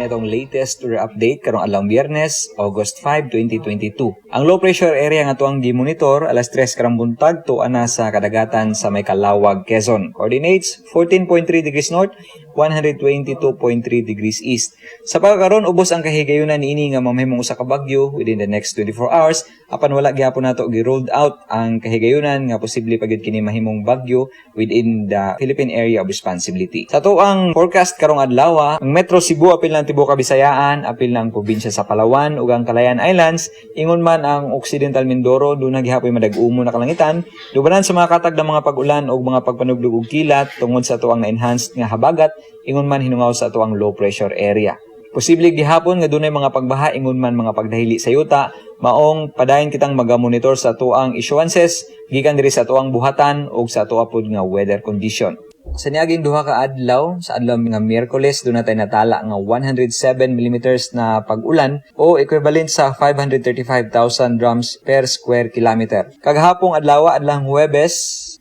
na itong latest weather update karong adlaw Biyernes, August 5, 2022. Ang low pressure area nga tuang gi-monitor alas 3 karong buntag tuwa na sa kadagatan sa may Calawag, Quezon. Coordinates 14.3 degrees north, 122.3 degrees east. Sa pagkakaroon ubos ang kahigayunan niini nga mamahimong usa ka bagyo within the next 24 hours apan wala gyapon nato gi-rolled out ang kahigayunan nga posible pagid kini mahimong bagyo within the Philippine area of responsibility. Sa tuang forecast karong adlaw, ang Metro Cebu apil ng tibuok Kabisayaan, apil ng probinsya sa Palawan ug ang Calayan Islands, ingon man ang Occidental Mindoro dunay gihapoy madag-umo na kalangitan, dubanan sa mga katag ng mga pag-ulan ug mga pagpanugdog og kilat tungod sa tuang na-enhanced nga habagat, ingon man hinungaw sa tuang low pressure area. Posible gihapon nga dunay mga pagbaha ingon man mga pagdahili sa yuta, maong padayon kitang maga-monitor sa tuang issuances gikan diri sa tuang buhatan ug sa tuwa pod nga weather condition. Sa niaging duha ka adlaw, sa adlaw nga Miyerkules, doon natin natala nga 107 mm na pag-ulan o equivalent sa 535,000 drums per square kilometer. Kagahapong adlaw, adlang Huwebes,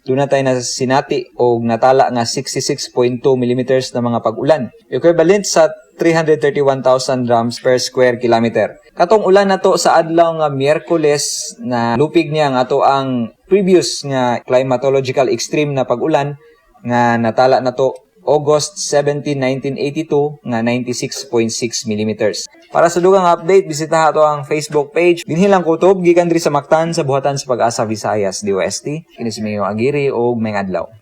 doon natin na sinati o natala nga 66.2 mm na mga pag-ulan. Equivalent sa 331,000 drums per square kilometer. Katong ulan nato sa adlaw nga Miyerkules na lupig niya nga ato ang previous nga climatological extreme na pag-ulan nga natala na to August 17, 1982 nga 96.6 mm. Para sa dugang update, bisita ato ang Facebook page. Dinhi lang kutob gikan diri sa Mactan sa buhatan sa Pag-asa Visayas DOST. Kini si Mayo Aguirre og may adlaw.